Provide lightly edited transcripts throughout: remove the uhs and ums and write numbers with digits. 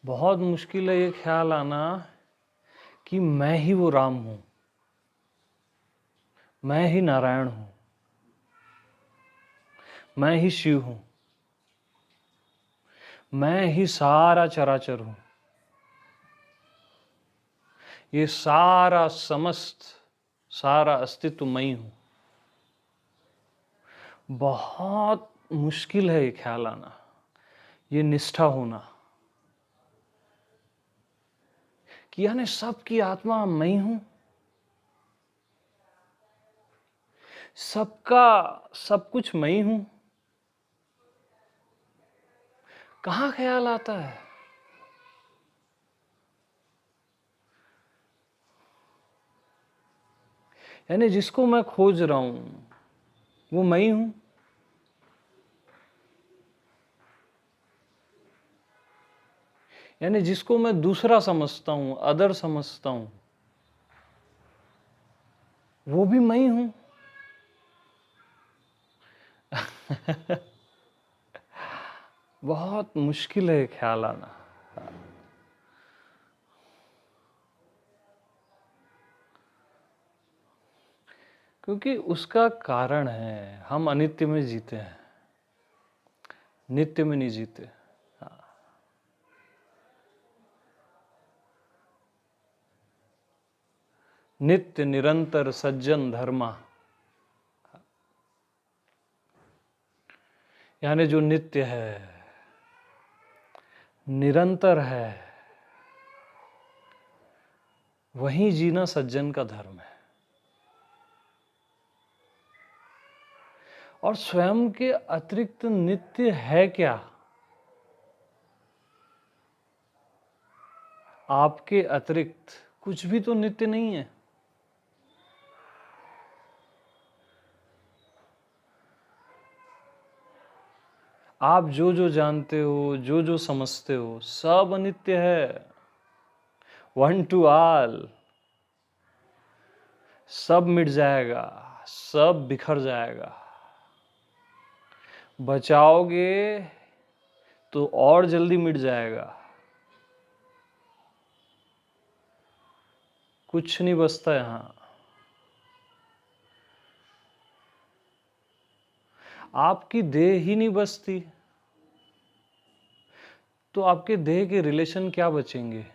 बहुत मुश्किल है ये ख्याल आना कि मैं ही वो राम हूं, मैं ही नारायण हूं, मैं ही शिव हूं, मैं ही सारा चराचर हूं, ये सारा समस्त सारा अस्तित्व मैं ही हूं। बहुत मुश्किल है ये ख्याल आना, ये निष्ठा होना कि यानी सबकी आत्मा मैं ही हूं, सबका सब कुछ मैं ही हूं। कहाँ ख्याल आता है? यानी जिसको मैं खोज रहा हूं वो मैं ही हूं। यानी जिसको मैं दूसरा समझता हूं, अदर समझता हूं, वो भी मैं ही हूं। बहुत मुश्किल है ख्याल आना। क्योंकि उसका कारण है हम अनित्य में जीते हैं, नित्य में नहीं जीते। नित्य निरंतर सज्जन धर्मा, यानी जो नित्य है, निरंतर है, वही जीना सज्जन का धर्म है। और स्वयं के अतिरिक्त नित्य है क्या? आपके अतिरिक्त कुछ भी तो नित्य नहीं है। आप जो जो जानते हो, जो जो समझते हो, सब अनित्य है। वन टू ऑल, सब मिट जाएगा, सब बिखर जाएगा। बचाओगे तो और जल्दी मिट जाएगा। कुछ नहीं बचता यहां। आपकी देह ही नहीं बचती तो आपके देह के रिलेशन क्या बचेंगे?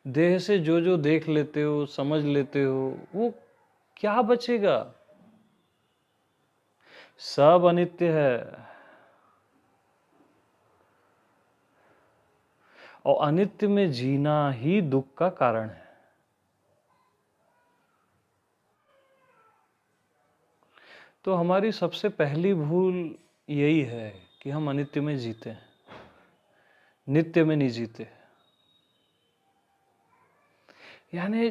देह से जो जो देख लेते हो, समझ लेते हो, वो क्या बचेगा? सब अनित्य है। और अनित्य में जीना ही दुख का कारण है। तो हमारी सबसे पहली भूल यही है कि हम अनित्य में जीते हैं, नित्य में नहीं जीते। यानी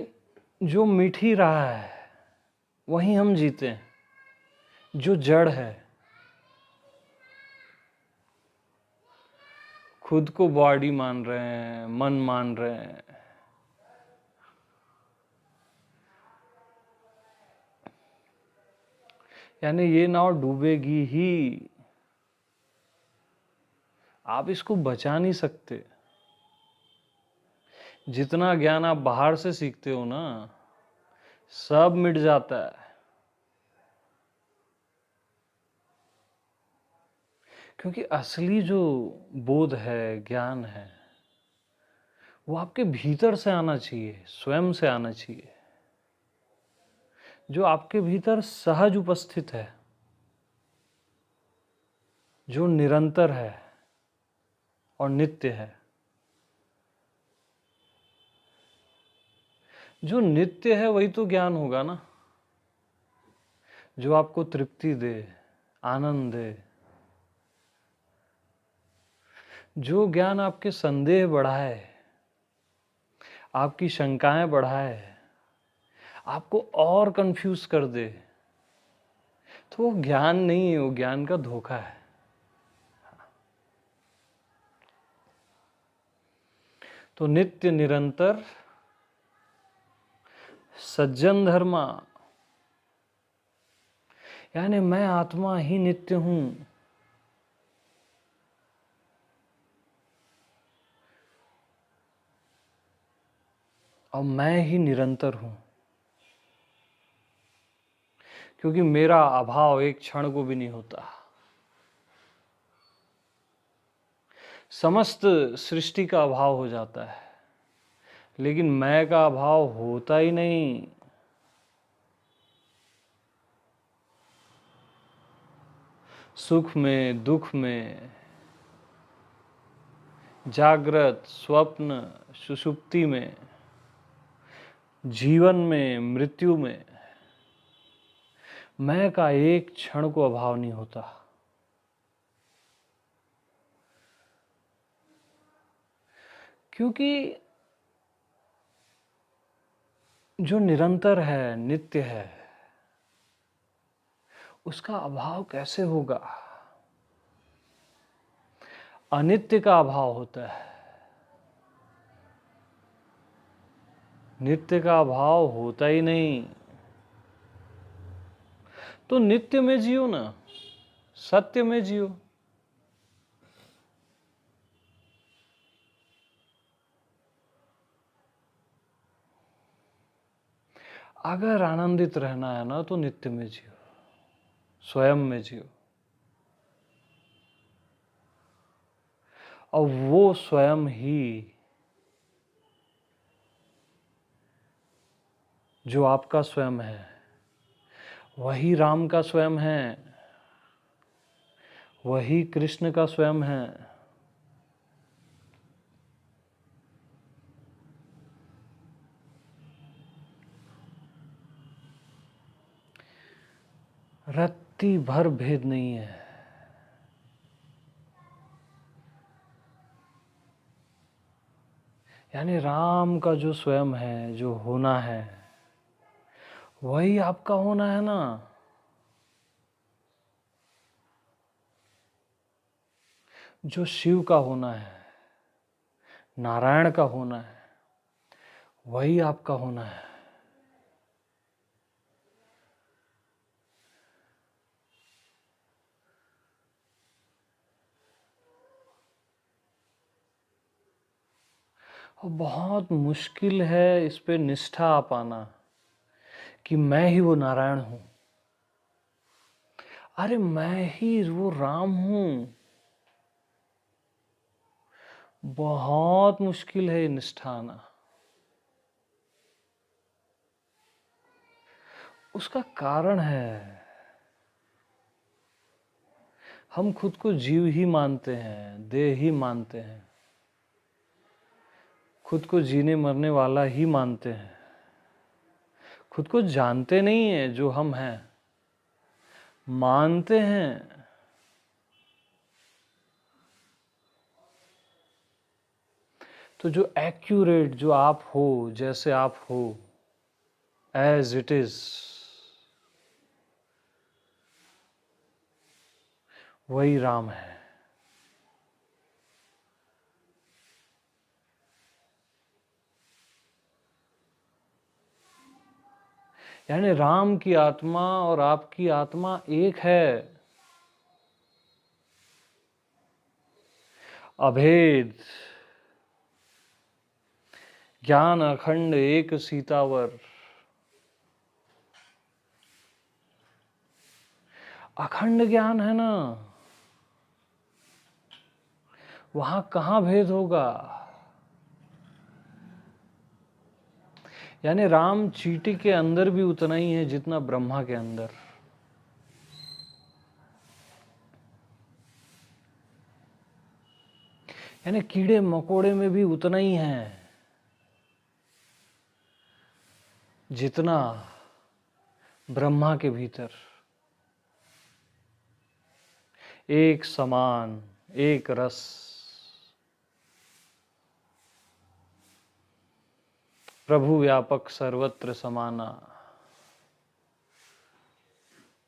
जो मिट ही रहा है वही हम जीते हैं, जो जड़ है। खुद को बॉडी मान रहे हैं, मन मान रहे हैं। यानी ये नाव डूबेगी ही, आप इसको बचा नहीं सकते। जितना ज्ञान आप बाहर से सीखते हो ना, सब मिट जाता है। क्योंकि असली जो बोध है, ज्ञान है, वो आपके भीतर से आना चाहिए, स्वयं से आना चाहिए, जो आपके भीतर सहज उपस्थित है, जो निरंतर है और नित्य है। जो नित्य है वही तो ज्ञान होगा ना, जो आपको तृप्ति दे, आनंद दे। जो ज्ञान आपके संदेह बढ़ाए, आपकी शंकाएं बढ़ाए, आपको और कंफ्यूज कर दे, तो वो ज्ञान नहीं है, वो ज्ञान का धोखा है। तो नित्य निरंतर सज्जन धर्मा, यानी मैं आत्मा ही नित्य हूं। और मैं ही निरंतर हूँ, क्योंकि मेरा अभाव एक क्षण को भी नहीं होता। समस्त सृष्टि का अभाव हो जाता है, लेकिन मैं का अभाव होता ही नहीं। सुख में, दुख में, जागृत, स्वप्न, सुषुप्ति में, जीवन में, मृत्यु में, मैं का एक क्षण को अभाव नहीं होता। क्योंकि जो निरंतर है, नित्य है, उसका अभाव कैसे होगा? अनित्य का अभाव होता है, नित्य का अभाव होता ही नहीं। तो नित्य में जियो ना, सत्य में जियो। अगर आनंदित रहना है ना, तो नित्य में जियो, स्वयं में जियो। और वो स्वयं ही जो आपका स्वयं है, वही राम का स्वयं है, वही कृष्ण का स्वयं है। रत्ती भर भेद नहीं है। यानी राम का जो स्वयं है, जो होना है, वही आपका होना है ना। जो शिव का होना है, नारायण का होना है, वही आपका होना है। और बहुत मुश्किल है इस पे निष्ठा आ पाना कि मैं ही वो नारायण हूं। अरे मैं ही वो राम हूं। बहुत मुश्किल है ये निष्ठा आना। उसका कारण है, हम खुद को जीव ही मानते हैं, देह ही मानते हैं, खुद को जीने मरने वाला ही मानते हैं, खुद को जानते नहीं है जो हम हैं, मानते हैं। तो जो एक्यूरेट, जो आप हो, जैसे आप हो, एज इट इज, वही राम है। यानी राम की आत्मा और आपकी आत्मा एक है, अभेद, ज्ञान अखंड एक सीतावर। अखंड ज्ञान है ना, वहां कहां भेद होगा? यानी राम चींटी के अंदर भी उतना ही है जितना ब्रह्मा के अंदर। यानी कीड़े मकोड़े में भी उतना ही है जितना ब्रह्मा के भीतर। एक समान, एक रस, प्रभु व्यापक सर्वत्र समाना,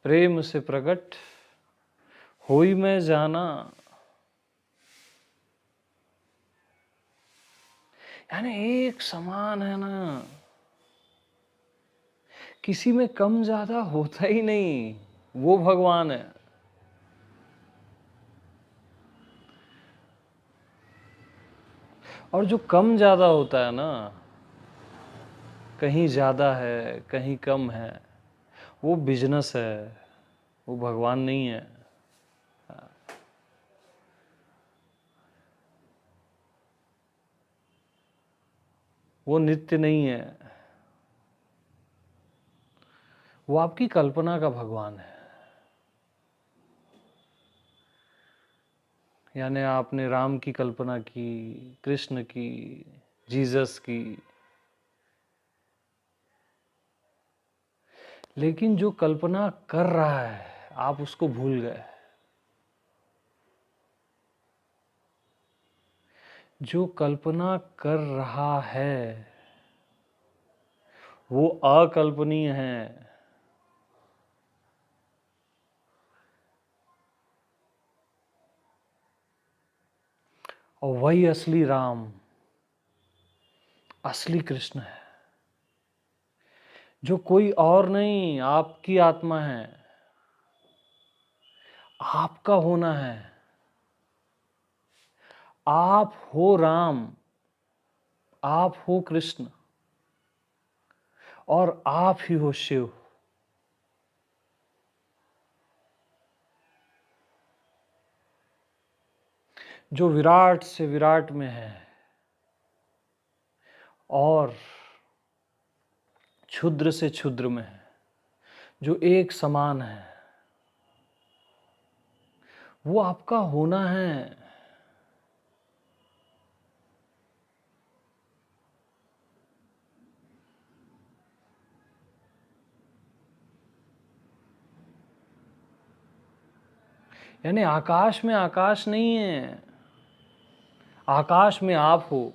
प्रेम से प्रकट होई मैं जाना। यानी एक समान है ना, किसी में कम ज्यादा होता ही नहीं, वो भगवान है। और जो कम ज्यादा होता है ना, कहीं ज़्यादा है, कहीं कम है, वो बिजनेस है, वो भगवान नहीं है। वो नित्य नहीं है, वो आपकी कल्पना का भगवान है। यानी आपने राम की कल्पना की, कृष्ण की, जीसस की, लेकिन जो कल्पना कर रहा है आप उसको भूल गए। जो कल्पना कर रहा है वो अकल्पनीय है, और वही असली राम, असली कृष्ण है, जो कोई और नहीं, आपकी आत्मा है, आपका होना है। आप हो राम, आप हो कृष्ण, और आप ही हो शिव। जो विराट से विराट में है और क्षुद्र से क्षुद्र में है, जो एक समान है, वो आपका होना है। यानी आकाश में आकाश नहीं है, आकाश में आप हो।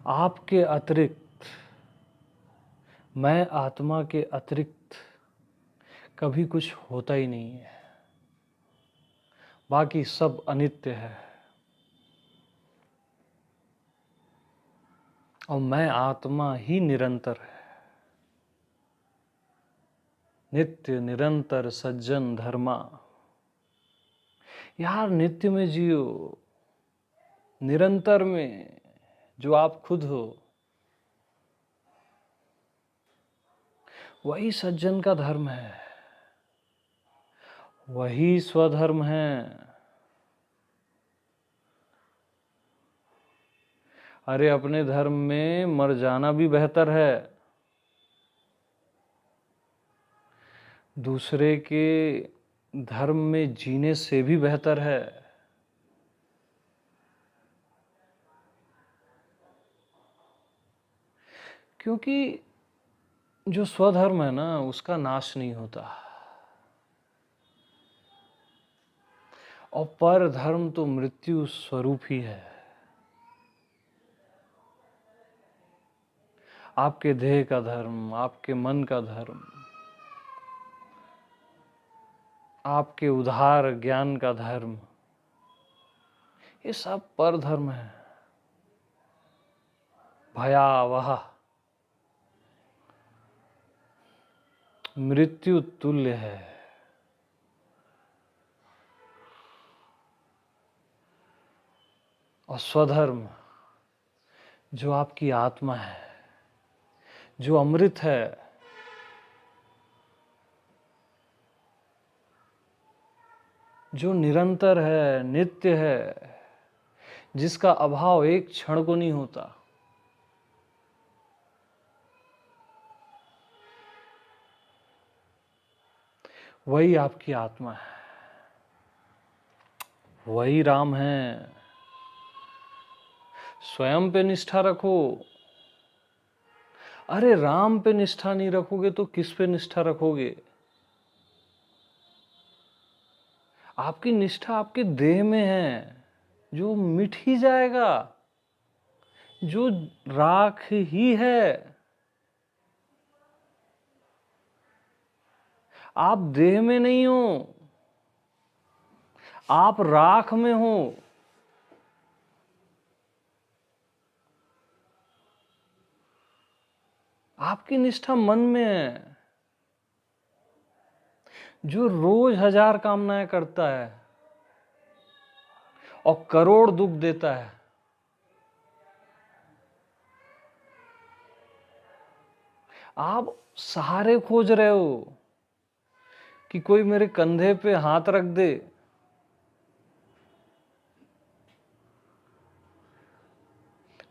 आपके अतिरिक्त, मैं आत्मा के अतिरिक्त कभी कुछ होता ही नहीं है, बाकी सब अनित्य है, और मैं आत्मा ही निरंतर है। नित्य निरंतर सज्जन धर्मा। यार नित्य में जियो, निरंतर में, जो आप खुद हो, वही सज्जन का धर्म है, वही स्वधर्म है। अरे अपने धर्म में मर जाना भी बेहतर है, दूसरे के धर्म में जीने से भी बेहतर है। क्योंकि जो स्वधर्म है ना, उसका नाश नहीं होता, और पर धर्म तो मृत्यु स्वरूप ही है। आपके देह का धर्म, आपके मन का धर्म, आपके उधार ज्ञान का धर्म, ये सब पर धर्म है, भयावह, मृत्यु तुल्य है। और स्वधर्म, जो आपकी आत्मा है, जो अमृत है, जो निरंतर है, नित्य है, जिसका अभाव एक क्षण को नहीं होता, वही आपकी आत्मा है, वही राम है। स्वयं पे निष्ठा रखो। अरे राम पे निष्ठा नहीं रखोगे तो किस पे निष्ठा रखोगे? आपकी निष्ठा आपके देह में है, जो मिट ही जाएगा, जो राख ही है। आप देह में नहीं हो, आप राख में हो। आपकी निष्ठा मन में है। जो रोज 1000 कामनाएं करता है और करोड़ दुख देता है, आप सहारे खोज रहे हो कि कोई मेरे कंधे पे हाथ रख दे,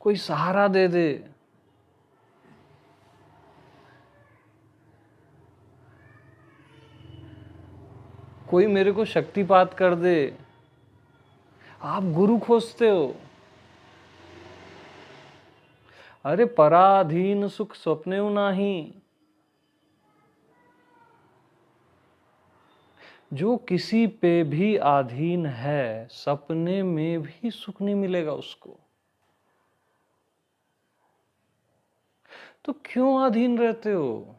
कोई सहारा दे दे, कोई मेरे को शक्तिपात कर दे। आप गुरु खोजते हो। अरे पराधीन सुख स्वप्नेउ नाही। जो किसी पे भी अधीन है, सपने में भी सुख नहीं मिलेगा उसको। तो क्यों अधीन रहते हो?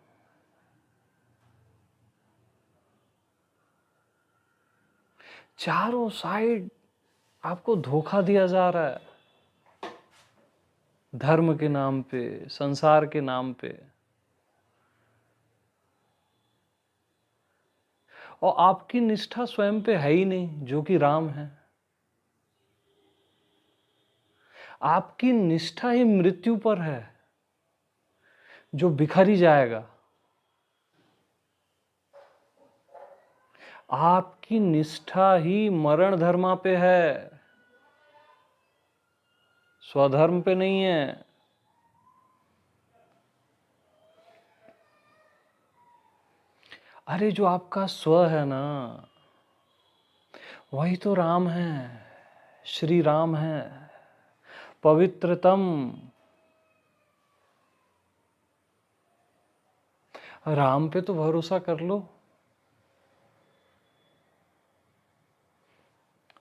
चारों साइड आपको धोखा दिया जा रहा है, धर्म के नाम पे, संसार के नाम पे, और आपकी निष्ठा स्वयं पे है ही नहीं, जो कि राम है। आपकी निष्ठा ही मृत्यु पर है, जो बिखर ही जाएगा। आपकी निष्ठा ही मरण धर्मा पे है, स्वधर्म पे नहीं है। अरे जो आपका स्व है ना, वही तो राम है, श्री राम है, पवित्रतम। राम पे तो भरोसा कर लो,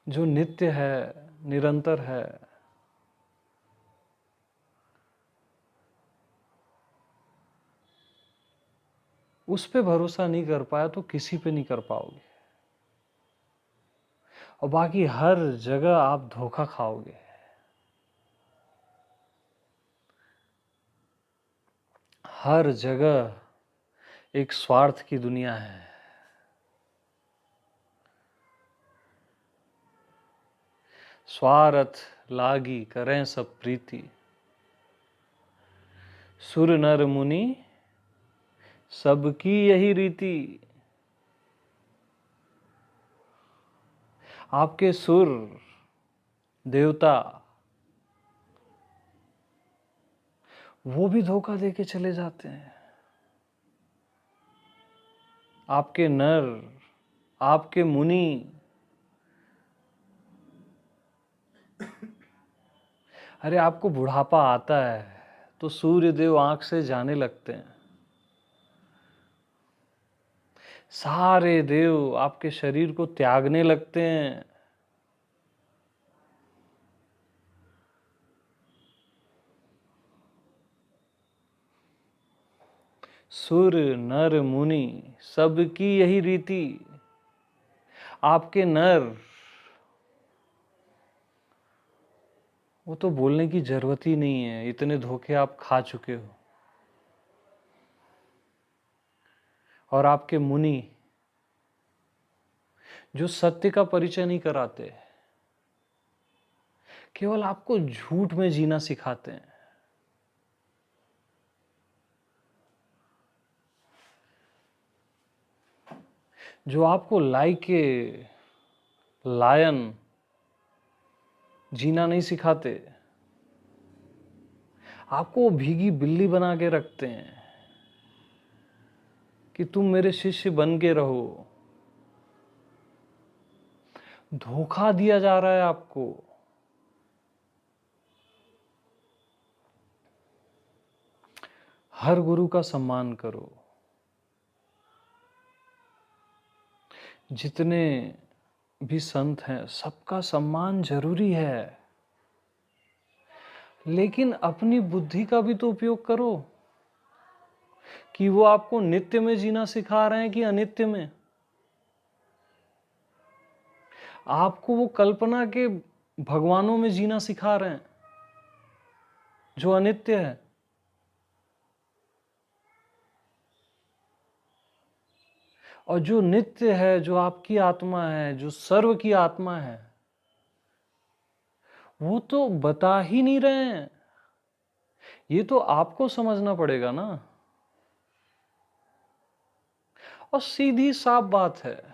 जो नित्य है, निरंतर है। उस पे भरोसा नहीं कर पाया तो किसी पे नहीं कर पाओगे, और बाकी हर जगह आप धोखा खाओगे। हर जगह एक स्वार्थ की दुनिया है। स्वार्थ लागी करें सब प्रीति, सुर नर मुनि सबकी यही रीति। आपके सुर देवता वो भी धोखा देके चले जाते हैं। आपके नर, आपके मुनि, अरे आपको बुढ़ापा आता है तो सूर्य देव आंख से जाने लगते हैं। सारे देव आपके शरीर को त्यागने लगते हैं। सुर नर मुनि सबकी यही रीति। आपके नर, वो तो बोलने की जरूरत ही नहीं है, इतने धोखे आप खा चुके हो। और आपके मुनि, जो सत्य का परिचय नहीं कराते, केवल आपको झूठ में जीना सिखाते हैं। जो आपको लाइक लायन जीना नहीं सिखाते, आपको भीगी बिल्ली बना के रखते हैं कि तुम मेरे शिष्य बन के रहो। धोखा दिया जा रहा है आपको। हर गुरु का सम्मान करो। जितने भी संत हैं, सबका सम्मान जरूरी है, लेकिन अपनी बुद्धि का भी तो उपयोग करो कि वो आपको नित्य में जीना सिखा रहे हैं कि अनित्य में। आपको वो कल्पना के भगवानों में जीना सिखा रहे हैं जो अनित्य है। और जो नित्य है, जो आपकी आत्मा है, जो सर्व की आत्मा है, वो तो बता ही नहीं रहे हैं। ये तो आपको समझना पड़ेगा ना। और सीधी साफ बात है,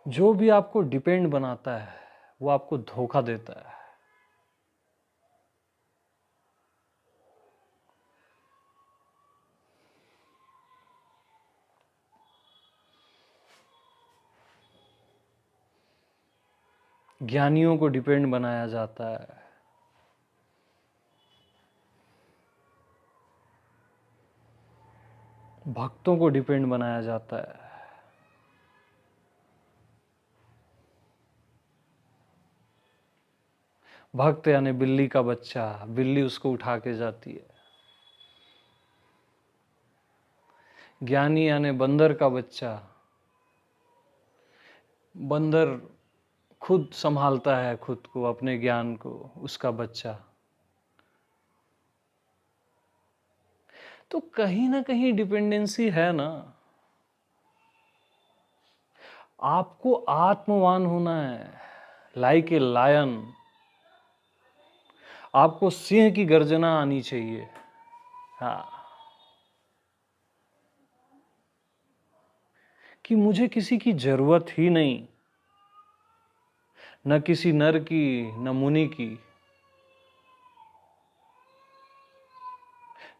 जो भी आपको डिपेंड बनाता है वो आपको धोखा देता है। ज्ञानियों को डिपेंड बनाया जाता है, भक्तों को डिपेंड बनाया जाता है। भक्त यानी बिल्ली का बच्चा, बिल्ली उसको उठा के जाती है। ज्ञानी यानी बंदर का बच्चा, बंदर खुद संभालता है खुद को, अपने ज्ञान को, उसका बच्चा। तो कहीं ना कहीं डिपेंडेंसी है ना। आपको आत्मवान होना है, लाइक ए लायन। आपको सिंह की गर्जना आनी चाहिए। हाँ, कि मुझे किसी की जरूरत ही नहीं, न किसी नर की, न मुनि की,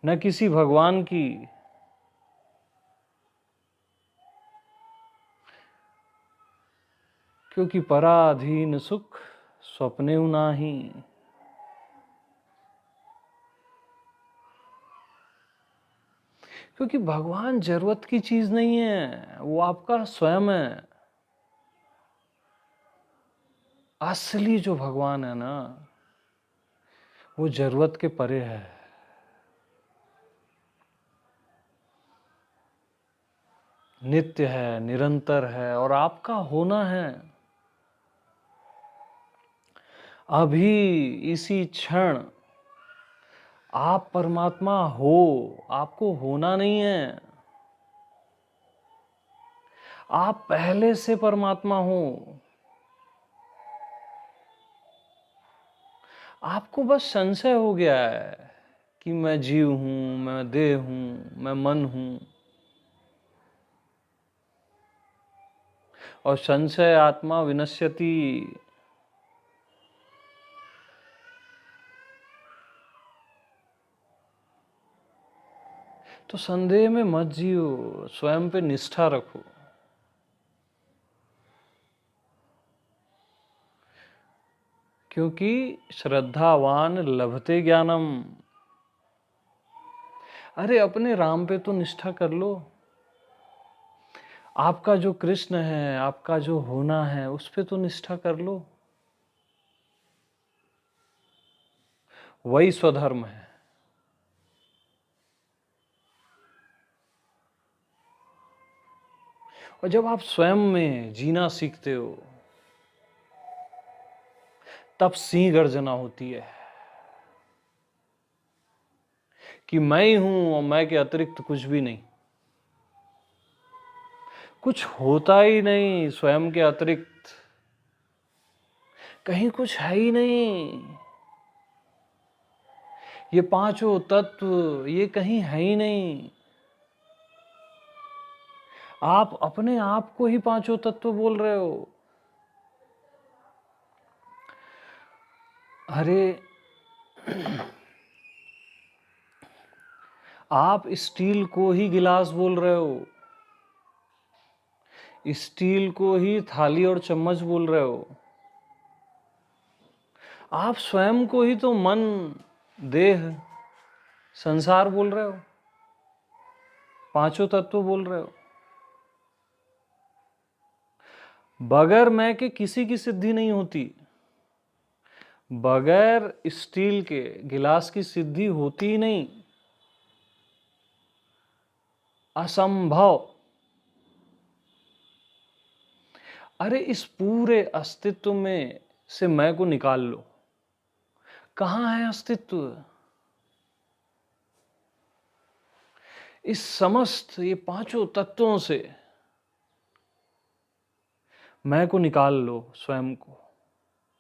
न किसी भगवान की। क्योंकि पराधीन सुख स्वप्ने नाही। क्योंकि भगवान जरूरत की चीज नहीं है, वो आपका स्वयं है। असली जो भगवान है ना, वो जरूरत के परे है। नित्य है, निरंतर है, और आपका होना है। अभी इसी क्षण आप परमात्मा हो, आपको होना नहीं है। आप पहले से परमात्मा हो। आपको बस संशय हो गया है कि मैं जीव हूं, मैं देह हूं, मैं मन हूं। और संशय आत्मा विनश्यति। तो संदेह में मत जियो, स्वयं पे निष्ठा रखो। क्योंकि श्रद्धावान लभते ज्ञानम। अरे अपने राम पे तो निष्ठा कर लो। आपका जो कृष्ण है, आपका जो होना है, उस पे तो निष्ठा कर लो। वही स्वधर्म है। और जब आप स्वयं में जीना सीखते हो, तब सिंह गर्जना होती है कि मैं ही हूं और मैं के अतिरिक्त कुछ भी नहीं। कुछ होता ही नहीं स्वयं के अतिरिक्त, कहीं कुछ है ही नहीं। ये पांचों तत्व ये कहीं है ही नहीं। आप अपने आप को ही पांचों तत्व बोल रहे हो। अरे आप स्टील को ही गिलास बोल रहे हो, स्टील को ही थाली और चम्मच बोल रहे हो। आप स्वयं को ही तो मन, देह, संसार बोल रहे हो, पांचों तत्व बोल रहे हो। बगैर मैं के किसी की सिद्धि नहीं होती। बगैर स्टील के गिलास की सिद्धि होती ही नहीं, असंभव। अरे इस पूरे अस्तित्व में से मैं को निकाल लो, कहां है अस्तित्व? इस समस्त ये पांचों तत्वों से मैं को निकाल लो, स्वयं को।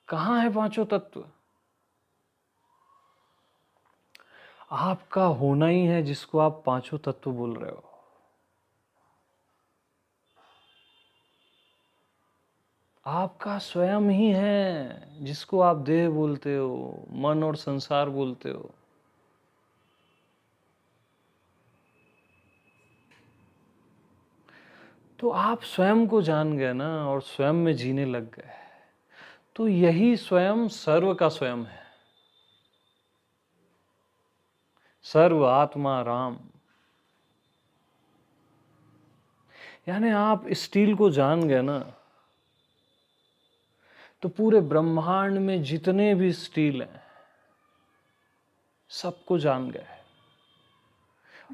कहाँ है पांचों तत्व? आपका होना ही है जिसको आप पांचों तत्व बोल रहे हो। आपका स्वयं ही है जिसको आप देह बोलते हो, मन और संसार बोलते हो। तो आप स्वयं को जान गए ना, और स्वयं में जीने लग गए, तो यही स्वयं सर्व का स्वयं है। सर्व आत्मा राम। यानी आप स्टील को जान गए ना, तो पूरे ब्रह्मांड में जितने भी स्टील हैं सबको जान गए,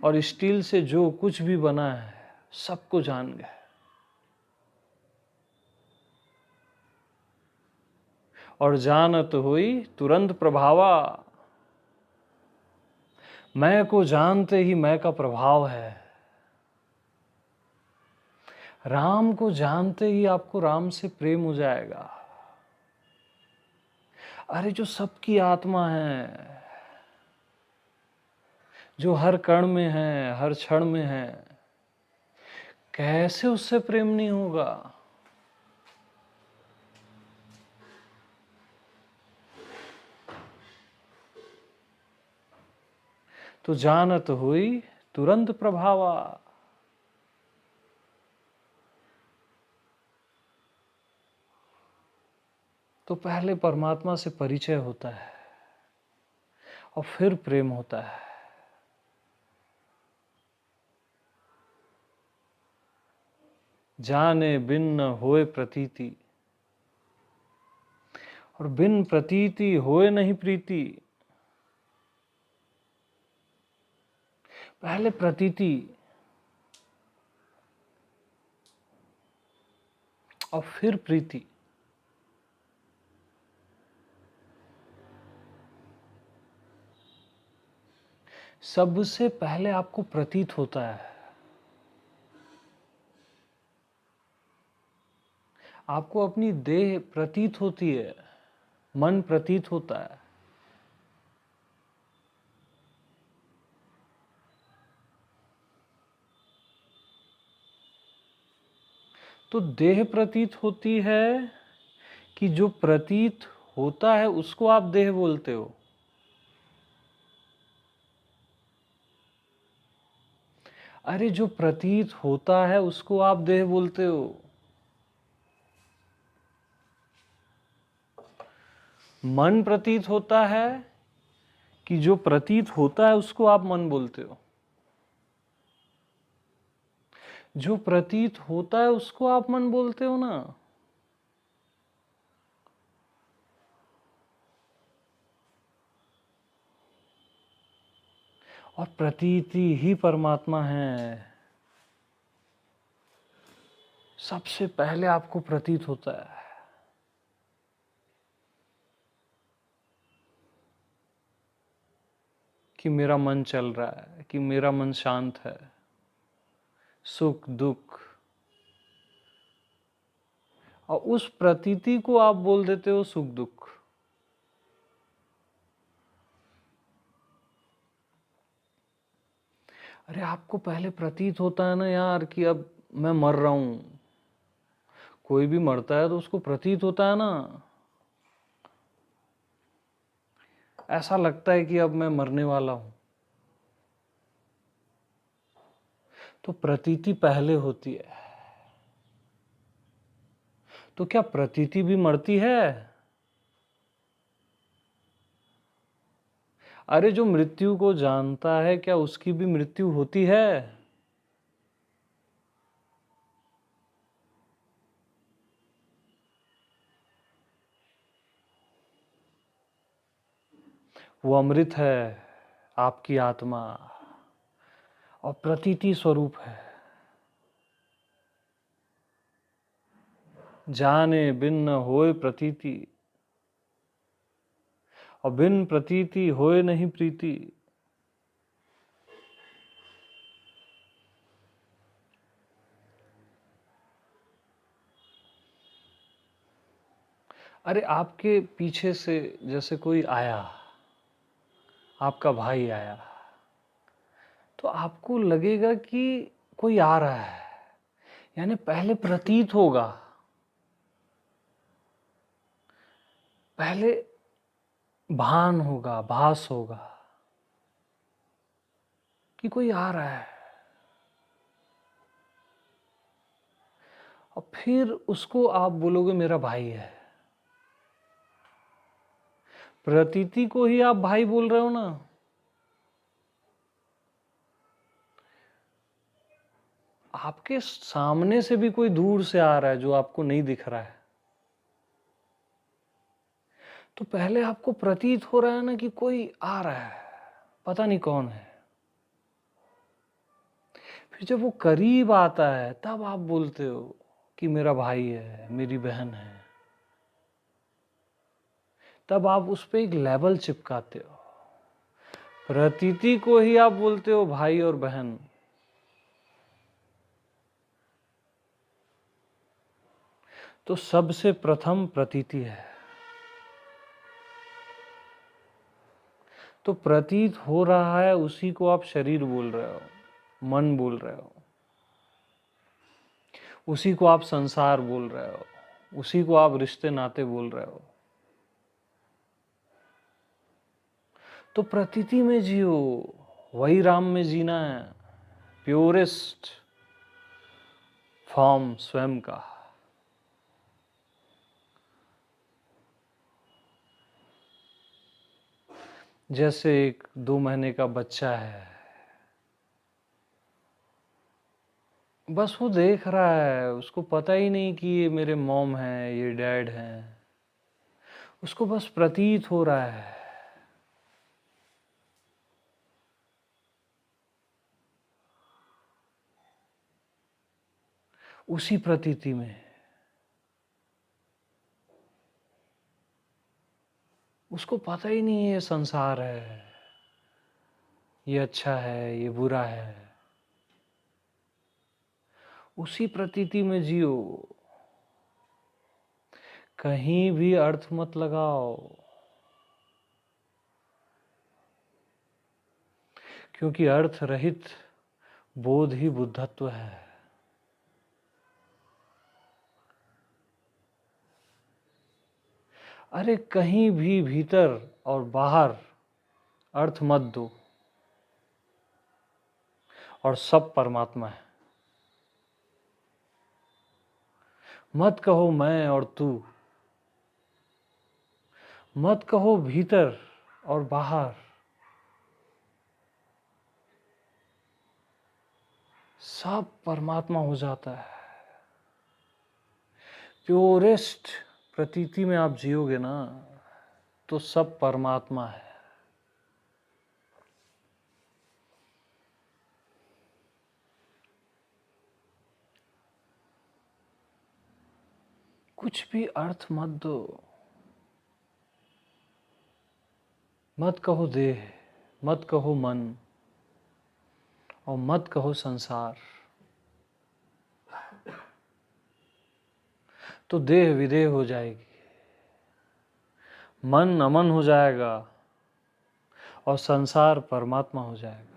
और स्टील से जो कुछ भी बना है सबको जान गए। और जानत हुई तुरंत प्रभावा। मैं को जानते ही मैं का प्रभाव है। राम को जानते ही आपको राम से प्रेम हो जाएगा। अरे जो सबकी आत्मा है, जो हर कण में है, हर क्षण में है, कैसे उससे प्रेम नहीं होगा? तो जानत हुई तुरंत प्रभावा। तो पहले परमात्मा से परिचय होता है और फिर प्रेम होता है। जाने बिन न होए प्रतीति, और बिन प्रतीति होए नहीं प्रीति। पहले प्रतीति और फिर प्रीति। सबसे पहले आपको प्रतीत होता है, आपको अपनी देह प्रतीत होती है, मन प्रतीत होता है। तो देह प्रतीत होती है कि जो प्रतीत होता है उसको आप देह बोलते हो। अरे जो प्रतीत होता है उसको आप देह बोलते हो। मन प्रतीत होता है कि जो प्रतीत होता है उसको आप मन बोलते हो। जो प्रतीत होता है उसको आप मन बोलते हो ना। और प्रतीति ही परमात्मा है। सबसे पहले आपको प्रतीत होता है कि मेरा मन चल रहा है, कि मेरा मन शांत है, सुख दुख, और उस प्रतीति को आप बोल देते हो सुख दुख। अरे आपको पहले प्रतीत होता है ना यार कि अब मैं मर रहा हूं। कोई भी मरता है तो उसको प्रतीत होता है ना, ऐसा लगता है कि अब मैं मरने वाला हूं। तो प्रतीति पहले होती है। तो क्या प्रतीति भी मरती है? अरे जो मृत्यु को जानता है क्या उसकी भी मृत्यु होती है? वो अमृत है, आपकी आत्मा, और प्रतीति स्वरूप है। जाने बिन न होए प्रतीति, और बिन प्रतीति होए नहीं प्रीति। अरे आपके पीछे से जैसे कोई आया, आपका भाई आया, तो आपको लगेगा कि कोई आ रहा है, यानी पहले प्रतीत होगा, पहले भान होगा, भास होगा कि कोई आ रहा है, और फिर उसको आप बोलोगे मेरा भाई है। प्रतीति को ही आप भाई बोल रहे हो ना। आपके सामने से भी कोई दूर से आ रहा है जो आपको नहीं दिख रहा है, तो पहले आपको प्रतीत हो रहा है ना कि कोई आ रहा है, पता नहीं कौन है। फिर जब वो करीब आता है तब आप बोलते हो कि मेरा भाई है, मेरी बहन है। तब आप उस पर एक लेबल चिपकाते हो। प्रतीति को ही आप बोलते हो भाई और बहन। तो सबसे प्रथम प्रतीति है। तो प्रतीत हो रहा है, उसी को आप शरीर बोल रहे हो, मन बोल रहे हो, उसी को आप संसार बोल रहे हो, उसी को आप रिश्ते नाते बोल रहे हो। तो प्रतीति में जियो, वही राम में जीना है, प्योरेस्ट फॉर्म स्वयं का। जैसे एक 2 महीने का बच्चा है, बस वो देख रहा है, उसको पता ही नहीं कि ये मेरे मॉम है, ये डैड हैं, उसको बस प्रतीत हो रहा है। उसी प्रतीति में उसको पता ही नहीं है ये संसार है, ये अच्छा है, ये बुरा है। उसी प्रतीति में जियो, कहीं भी अर्थ मत लगाओ, क्योंकि अर्थ रहित बोध ही बुद्धत्व है। अरे कहीं भी भीतर और बाहर अर्थ मत दो, और सब परमात्मा है। मत कहो मैं और तू, मत कहो भीतर और बाहर, सब परमात्मा हो जाता है। प्योरेस्ट प्रतीति में आप जियोगे ना, तो सब परमात्मा है। कुछ भी अर्थ मत दो, मत कहो देह, मत कहो मन, और मत कहो संसार। तो देह विदेह हो जाएगी, मन अमन हो जाएगा, और संसार परमात्मा हो जाएगा।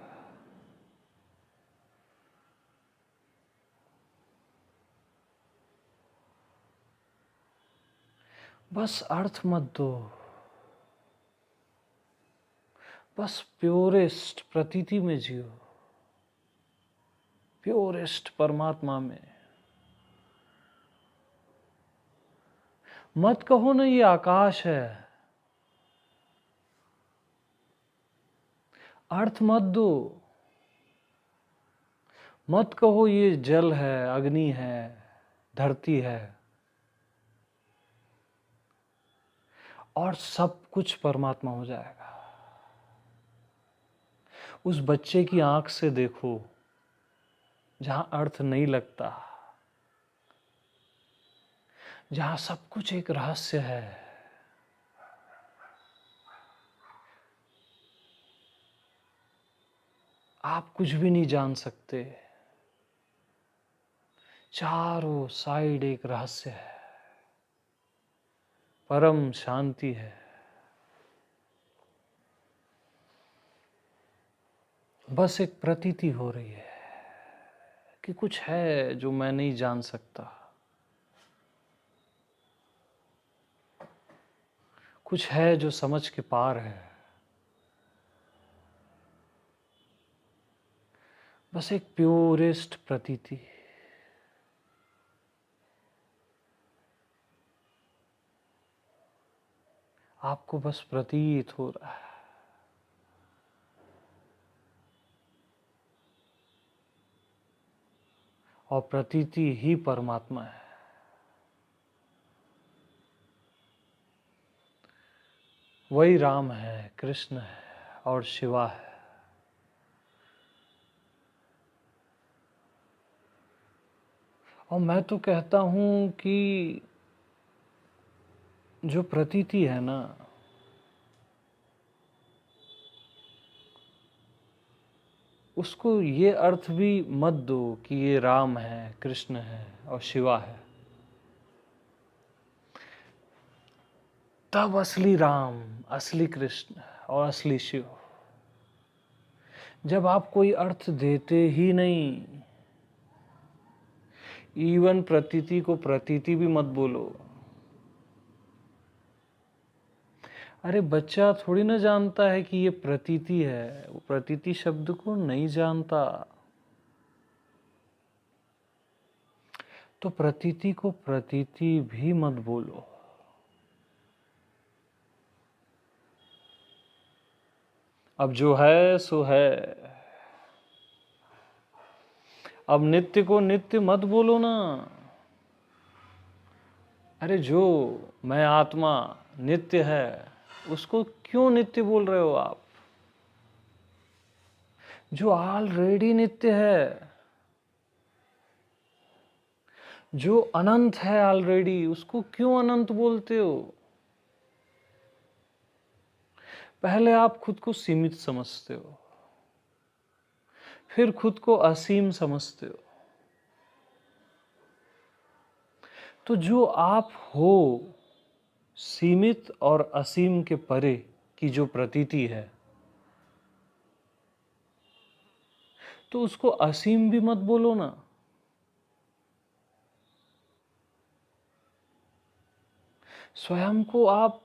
बस अर्थ मत दो, बस प्योरेस्ट प्रतीति में जियो, प्योरेस्ट परमात्मा में। मत कहो ना ये आकाश है, अर्थ मत दो। मत कहो ये जल है, अग्नि है, धरती है, और सब कुछ परमात्मा हो जाएगा। उस बच्चे की आंख से देखो, जहां अर्थ नहीं लगता, जहां सब कुछ एक रहस्य है। आप कुछ भी नहीं जान सकते, चारों साइड एक रहस्य है, परम शांति है। बस एक प्रतीति हो रही है कि कुछ है जो मैं नहीं जान सकता, कुछ है जो समझ के पार है। बस एक प्योरेस्ट प्रतीति। आपको बस प्रतीत हो रहा है। और प्रतीति ही परमात्मा है। वही राम है, कृष्ण है और शिवा है। और मैं तो कहता हूँ कि जो प्रतीति है ना, उसको ये अर्थ भी मत दो कि ये राम है, कृष्ण है और शिवा है। तब असली राम, असली कृष्ण और असली शिव, जब आप कोई अर्थ देते ही नहीं। इवन प्रतीति को प्रतीति भी मत बोलो। अरे बच्चा थोड़ी ना जानता है कि ये प्रतीति है, वो प्रतीति शब्द को नहीं जानता। तो प्रतीति को प्रतीति भी मत बोलो। अब जो है सो है। अब नित्य को नित्य मत बोलो ना। अरे जो मैं आत्मा नित्य है, उसको क्यों नित्य बोल रहे हो आप? जो ऑलरेडी नित्य है, जो अनंत है ऑलरेडी, उसको क्यों अनंत बोलते हो? पहले आप खुद को सीमित समझते हो, फिर खुद को असीम समझते हो। तो जो आप हो, सीमित और असीम के परे की जो प्रतीति है, तो उसको असीम भी मत बोलो ना। स्वयं को आप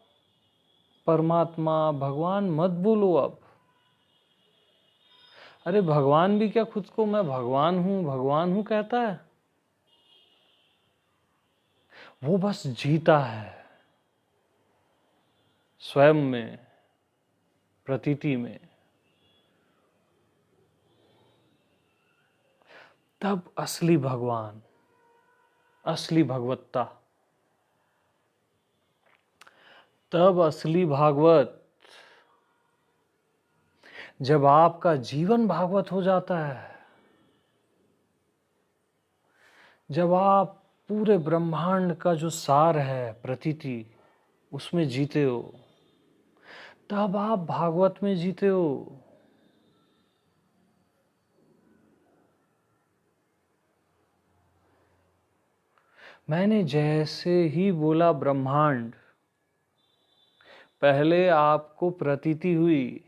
परमात्मा, भगवान मत बोलो अब। अरे भगवान भी क्या खुद को मैं भगवान हूं कहता है? वो बस जीता है स्वयं में, प्रतीति में। तब असली भगवान, असली भगवत्ता, तब असली भागवत, जब आपका जीवन भागवत हो जाता है, जब आप पूरे ब्रह्मांड का जो सार है प्रतीति, उसमें जीते हो, तब आप भागवत में जीते हो। मैंने जैसे ही बोला ब्रह्मांड, पहले आपको प्रतीति हुई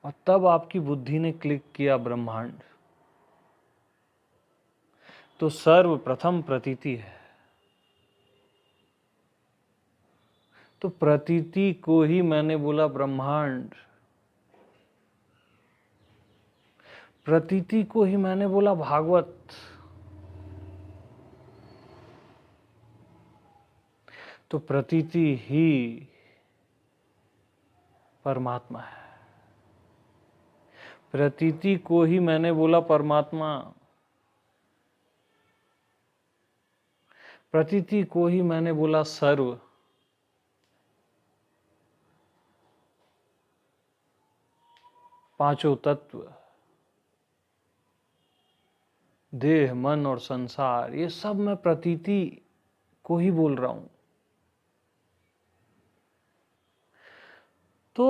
और तब आपकी बुद्धि ने क्लिक किया ब्रह्मांड। तो सर्वप्रथम प्रतीति है। तो प्रतीति को ही मैंने बोला ब्रह्मांड, प्रतीति को ही मैंने बोला भागवत। तो प्रतीति ही परमात्मा है। प्रतीति को ही मैंने बोला परमात्मा, प्रतीति को ही मैंने बोला सर्व। पांचों तत्व, देह, मन और संसार, ये सब मैं प्रतीति को ही बोल रहा हूं। तो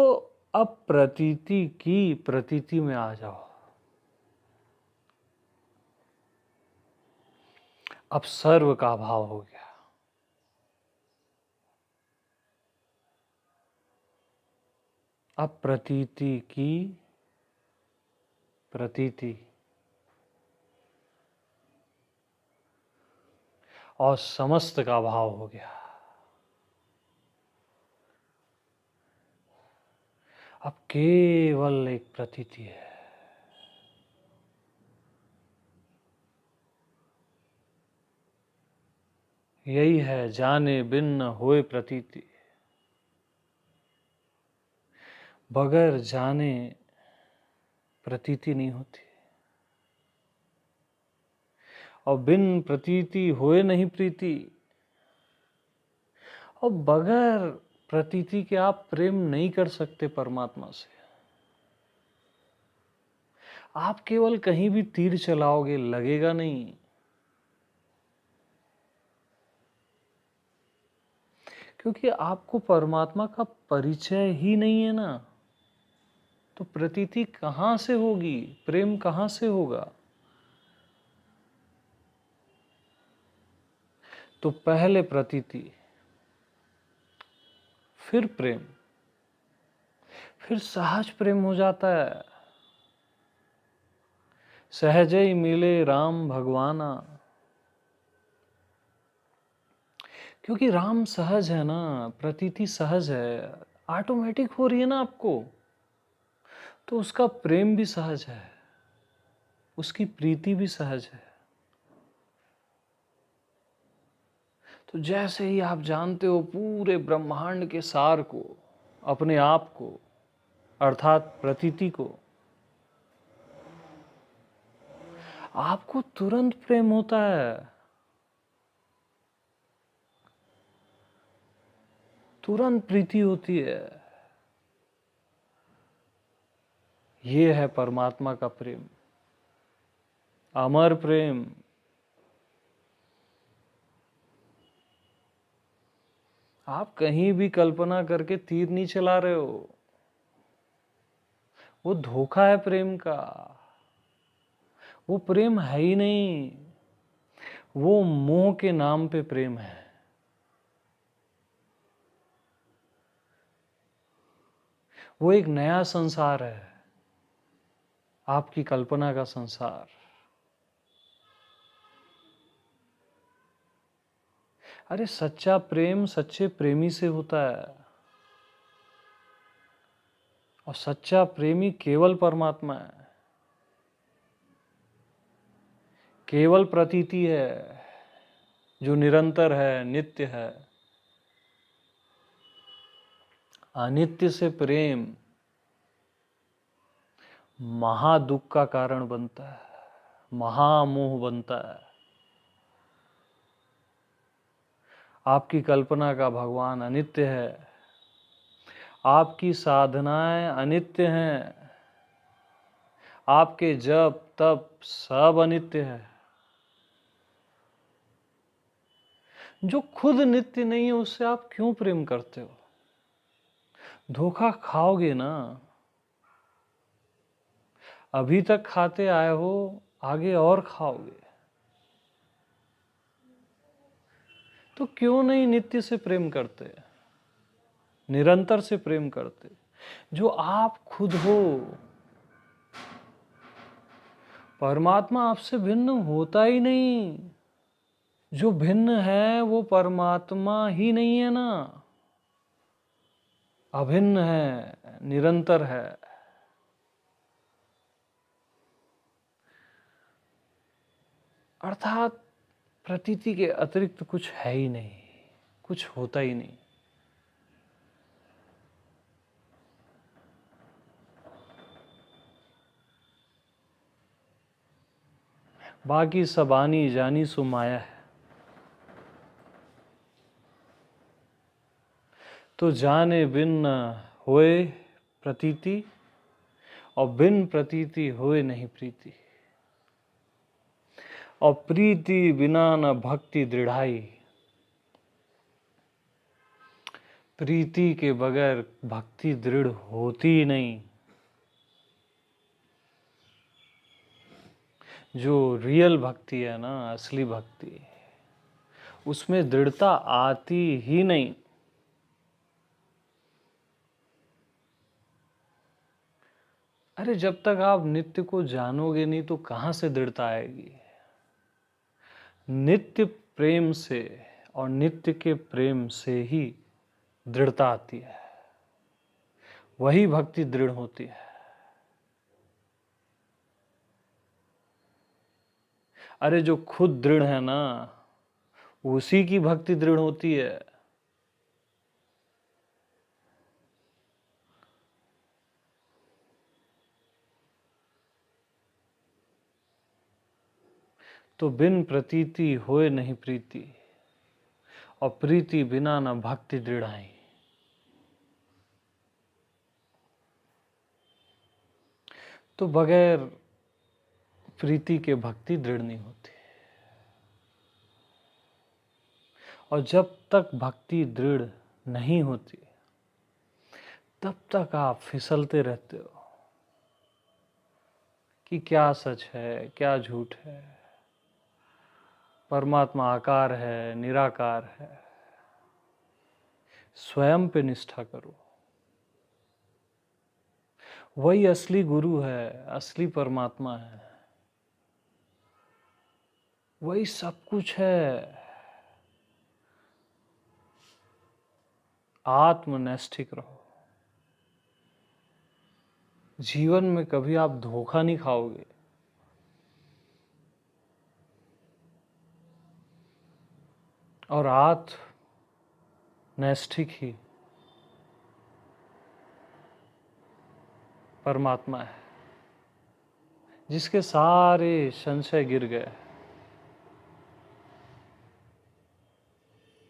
अब प्रतीति की प्रतीति में आ जाओ। अब सर्व का भाव हो गया। अब प्रतीति की प्रतीति और समस्त का भाव हो गया। अब केवल एक प्रतीति है। यही है जाने बिन न होए प्रतीति। बगैर जाने प्रतीति नहीं होती, और बिन प्रतीति होए नहीं प्रीति। और बगैर प्रतीति के आप प्रेम नहीं कर सकते परमात्मा से। आप केवल कहीं भी तीर चलाओगे, लगेगा नहीं। क्योंकि आपको परमात्मा का परिचय ही नहीं है ना, तो प्रतीति कहां से होगी, प्रेम कहां से होगा। तो पहले प्रतीति, फिर प्रेम, फिर सहज प्रेम हो जाता है। सहजई मिले राम भगवाना। क्योंकि राम सहज है ना, प्रतीति सहज है, ऑटोमेटिक हो रही है ना आपको, तो उसका प्रेम भी सहज है, उसकी प्रीति भी सहज है। तो जैसे ही आप जानते हो पूरे ब्रह्मांड के सार को, अपने आप को, अर्थात प्रतीति को, आपको तुरंत प्रेम होता है, तुरंत प्रीति होती है। ये है परमात्मा का प्रेम, अमर प्रेम। आप कहीं भी कल्पना करके तीर नहीं चला रहे हो, वो धोखा है प्रेम का। वो प्रेम है ही नहीं, वो मोह के नाम पे प्रेम है। वो एक नया संसार है, आपकी कल्पना का संसार। अरे सच्चा प्रेम सच्चे प्रेमी से होता है, और सच्चा प्रेमी केवल परमात्मा है, केवल प्रतीति है, जो निरंतर है, नित्य है। अनित्य से प्रेम महादुख का कारण बनता है, महामोह बनता है। आपकी कल्पना का भगवान अनित्य है, आपकी साधनाएं अनित्य हैं, आपके जप तप सब अनित्य है। जो खुद नित्य नहीं है उससे आप क्यों प्रेम करते हो? धोखा खाओगे ना, अभी तक खाते आए हो, आगे और खाओगे। तो क्यों नहीं नित्य से प्रेम करते, निरंतर से प्रेम करते, जो आप खुद हो। परमात्मा आपसे भिन्न होता ही नहीं, जो भिन्न है वो परमात्मा ही नहीं है ना, अभिन्न है, निरंतर है। अर्थात प्रतीति के अतिरिक्त कुछ है ही नहीं, कुछ होता ही नहीं। बाकी सब आनी जानी सो माया है। तो जाने बिन न होए प्रतीति, और बिन प्रतीति होए नहीं प्रीति, और प्रीति बिना न भक्ति दृढ़ाई। प्रीति के बगैर भक्ति दृढ़ होती ही नहीं। जो रियल भक्ति है ना, असली भक्ति, उसमें दृढ़ता आती ही नहीं। अरे जब तक आप नित्य को जानोगे नहीं तो कहाँ से दृढ़ता आएगी? नित्य प्रेम से और नित्य के प्रेम से ही दृढ़ता आती है, वही भक्ति दृढ़ होती है। अरे जो खुद दृढ़ है ना, उसी की भक्ति दृढ़ होती है। तो बिन प्रतीति होए नहीं प्रीति, और प्रीति बिना न भक्ति दृढ़ाई। तो बगैर प्रीति के भक्ति दृढ़ नहीं होती। और जब तक भक्ति दृढ़ नहीं होती तब तक आप फिसलते रहते हो कि क्या सच है क्या झूठ है, परमात्मा आकार है निराकार है। स्वयं पे निष्ठा करो, वही असली गुरु है, असली परमात्मा है, वही सब कुछ है। आत्मनिष्ठ रहो। जीवन में कभी आप धोखा नहीं खाओगे। और आत्मनिष्ठ ही परमात्मा है, जिसके सारे संशय गिर गए,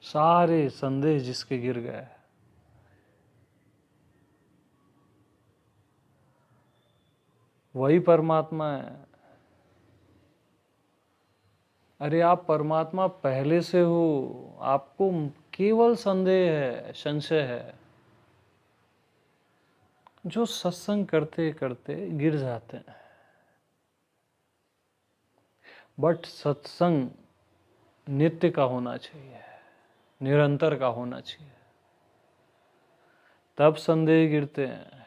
सारे संदेह जिसके गिर गए। वही परमात्मा है। अरे आप परमात्मा पहले से हो, आपको केवल संदेह है, संशय है, जो सत्संग करते करते गिर जाते हैं। बट सत्संग नित्य का होना चाहिए, निरंतर का होना चाहिए, तब संदेह गिरते हैं।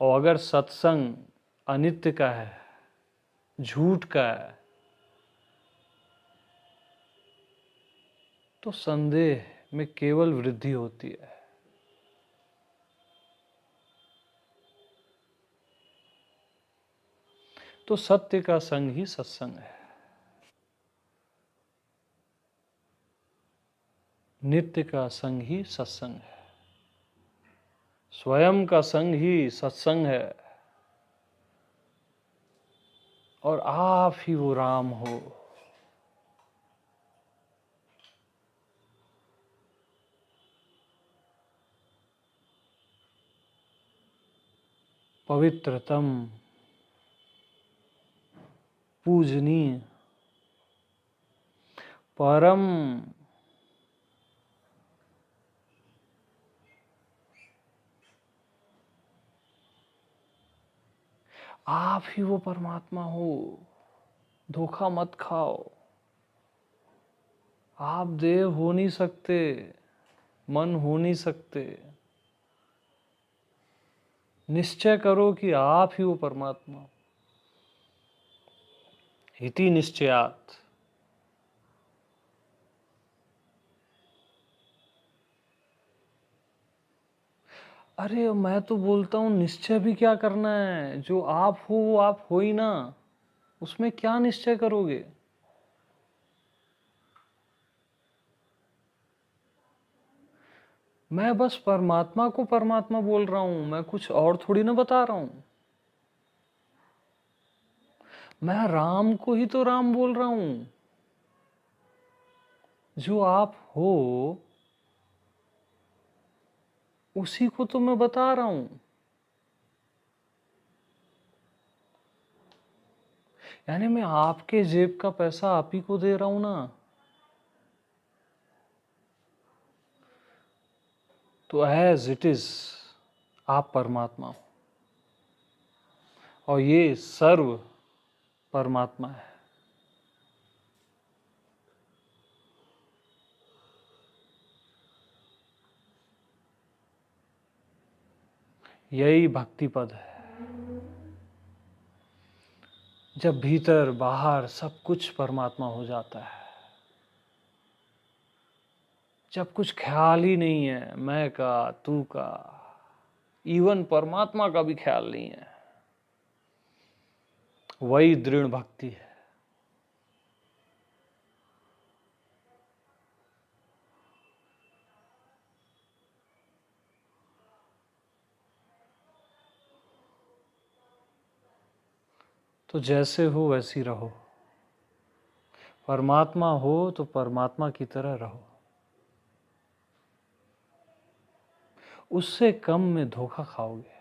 और अगर सत्संग अनित्य का है, झूठ का है, तो संदेह में केवल वृद्धि होती है। तो सत्य का संग ही सत्संग है, नित्य का संग ही सत्संग है, स्वयं का संग ही सत्संग है। और आप ही वो राम हो। पवित्रतम, पूजनीय, परम, आप ही वो परमात्मा हो। धोखा मत खाओ। आप देव हो नहीं सकते, मन हो नहीं सकते। निश्चय करो कि आप ही वो परमात्मा। इति निश्चयात्। अरे मैं तो बोलता हूँ निश्चय भी क्या करना है, जो आप हो वो आप हो ही ना, उसमें क्या निश्चय करोगे? मैं बस परमात्मा को परमात्मा बोल रहा हूं, मैं कुछ और थोड़ी ना बता रहा हूं। मैं राम को ही तो राम बोल रहा हूं। जो आप हो उसी को तो मैं बता रहा हूं। यानी मैं आपके जेब का पैसा आप ही को दे रहा हूं ना। तो एज इट इज आप परमात्मा हो, और ये सर्व परमात्मा है। यही भक्ति पद है। जब भीतर बाहर सब कुछ परमात्मा हो जाता है, जब कुछ ख्याल ही नहीं है मैं का, तू का, इवन परमात्मा का भी ख्याल नहीं है, वही दृढ़ भक्ति है। तो जैसे हो वैसी रहो, परमात्मा हो तो परमात्मा की तरह रहो, उससे कम में धोखा खाओगे।